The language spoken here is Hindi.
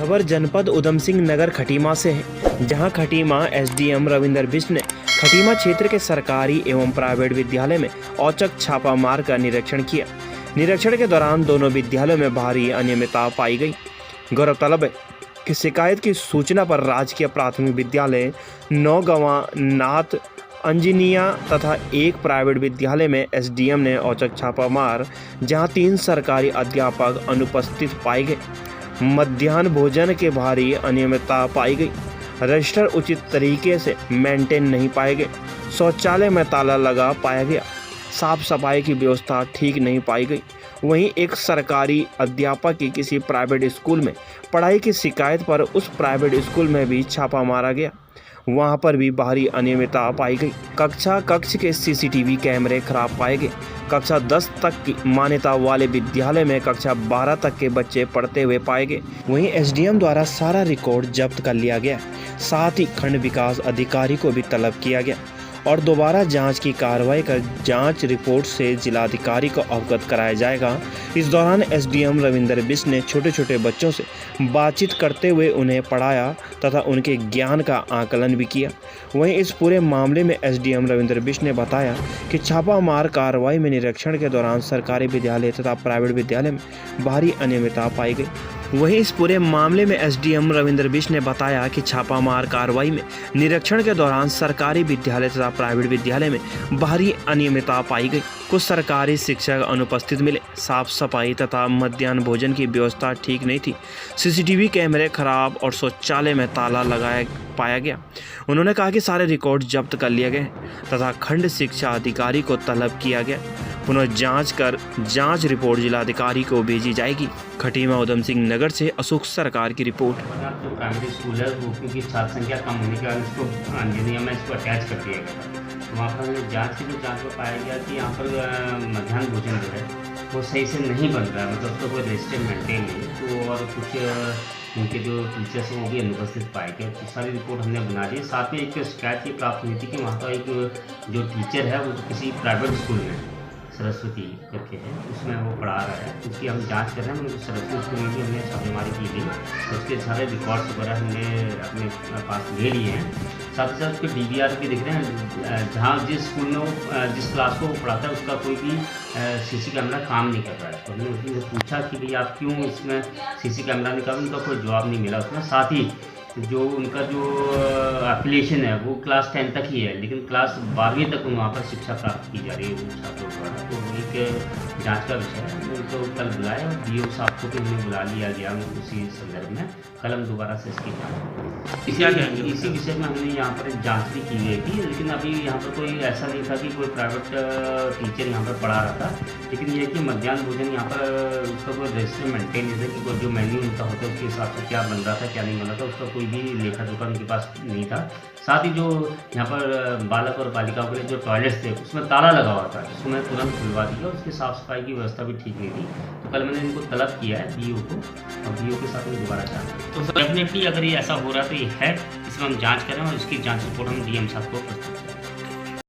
खबर जनपद उधम सिंह नगर खटीमा से है, जहां खटीमा एसडीएम रविंदर बिष्ट ने खटीमा क्षेत्र के सरकारी एवं प्राइवेट विद्यालय में औचक छापा मार कर निरीक्षण किया। निरीक्षण के दौरान दोनों विद्यालयों में भारी अनियमितता पाई गई। गौरतलब है कि शिकायत की सूचना पर राजकीय प्राथमिक विद्यालय नौगवा नाथ अंजनिया तथा एक प्राइवेट विद्यालय में एसडीएम ने औचक छापा मार, जहां 3 सरकारी अध्यापक अनुपस्थित पाए गए। मध्याह्न भोजन के भारी अनियमितता पाई गई। रजिस्टर उचित तरीके से मेंटेन नहीं पाए गए। शौचालय में ताला लगा पाया गया। साफ सफाई की व्यवस्था ठीक नहीं पाई गई। वहीं एक सरकारी अध्यापक की किसी प्राइवेट स्कूल में पढ़ाई की शिकायत पर उस प्राइवेट स्कूल में भी छापा मारा गया। वहां पर भी भारी अनियमितता पाई गई। कक्ष के सीसीटीवी कैमरे खराब पाए गए। कक्षा 10 तक की मान्यता वाले विद्यालय में कक्षा 12 तक के बच्चे पढ़ते हुए पाए गए। वहीं एसडीएम द्वारा सारा रिकॉर्ड जब्त कर लिया गया। साथ ही खंड विकास अधिकारी को भी तलब किया गया और दोबारा जांच की कार्रवाई कर जांच रिपोर्ट से जिलाधिकारी को अवगत कराया जाएगा। इस दौरान एसडीएम रविंदर बिष्ट ने छोटे छोटे बच्चों से बातचीत करते हुए उन्हें पढ़ाया तथा उनके ज्ञान का आकलन भी किया। वहीं इस पूरे मामले में एसडीएम रविंदर बिष्ट ने बताया कि छापामार कार्रवाई में निरीक्षण के दौरान सरकारी विद्यालय तथा प्राइवेट विद्यालय में भारी अनियमितता पाई गई। वहीं इस पूरे मामले में एसडीएम रविंदर बिष्ट ने बताया कि छापामार कार्रवाई में निरीक्षण के दौरान सरकारी विद्यालय तथा प्राइवेट विद्यालय में भारी अनियमितता पाई गई। कुछ सरकारी शिक्षक अनुपस्थित मिले। साफ सफाई तथा मध्याह्न भोजन की व्यवस्था ठीक नहीं थी। सीसीटीवी कैमरे खराब और शौचालय में ताला लगाया पाया गया। उन्होंने कहा कि सारे रिकॉर्ड जब्त कर लिए गए तथा खंड शिक्षा अधिकारी को तलब किया गया। पुनः जांच कर जांच रिपोर्ट जिलाधिकारी को भेजी जाएगी। खटीमा उधम सिंह नगर से अशोक सरकार की रिपोर्ट। जो प्राइमरी स्कूल है वो क्योंकि छात्र संख्या कम होने के कारण इसको अंजनिया में इसको अटैच कर दिया गया था। तो वहाँ पर जांच में पाया गया कि यहाँ पर मध्याह्न भोजन जो है वो सही से नहीं बन रहा है, मतलब उसका कोई रजिस्टर मेंटेन नहीं। तो और कुछ उनके जो टीचर्स हैं वो भी अनुपस्थित पाए गए। तो सारी रिपोर्ट हमने बना दी। साथ में एक शिकायत ये प्राप्त हुई थी कि वहाँ का एक जो टीचर है वो किसी प्राइवेट स्कूल में सरस्वती करके है, उसमें वो पढ़ा रहा है। उसकी हम जांच कर रहे हैं। मतलब सरस्वती स्कूल में भी हमने छापेमारी की गई, उसके सारे रिकॉर्ड्स वगैरह हमने अपने पास ले लिए हैं। साथ ही साथ उसके डीवीआर भी दिख रहे हैं। जहाँ जिस स्कूल में वो जिस क्लास को वो पढ़ाता है उसका कोई भी सीसी कैमरा काम नहीं कर रहा है। तो हमने उससे पूछा कि भाई आप क्यों इसमें सीसी कैमरा नहीं कर रहे, उनका कोई जवाब नहीं मिला उसमें। साथ ही जो उनका जो एफिलिएशन है वो क्लास 10 तक ही है, लेकिन क्लास 12वीं तक वहाँ पर शिक्षा प्राप्त की जा रही है उन छात्रों द्वारा। तो एक जांच का विषय है। उनको कल बुलाया और डीओ साहब को भी हमें बुला लिया गया उसी संदर्भ में। कल हम दोबारा से इसकी जाँच इसी विषय में हमने यहाँ पर जाँच भी की गई थी। लेकिन अभी यहाँ पर कोई ऐसा नहीं था कि कोई प्राइवेट टीचर यहाँ पर पढ़ा रहा था। लेकिन ये कि मध्याह्न भोजन यहाँ पर उसका कोई रजिस्टर मेंटेन नहीं था कि कोई जो मेन्यू उनका होता है उसके हिसाब से क्या बन रहा था क्या नहीं बन रहा था, उसका कोई भी लेखा जोखा उनके पास नहीं था। साथ ही जो यहाँ पर बालक और बालिकाओं के लिए जो टॉयलेट्स थे उसमें ताला लगा हुआ था, जिसको मैं तुरंत खुलवा दिया और उसकी साफ़ सफाई की व्यवस्था भी ठीक नहीं थी। तो कल मैंने इनको तलब किया है डीओ को, और डीओ के साथ में दोबारा जाँच। तो डेफिनेटली अगर ये ऐसा हो रहा है तो ये है, इसमें हम जाँच करें और इसकी जाँच रिपोर्ट हम डीएम साहब को प्रस्तुत करें।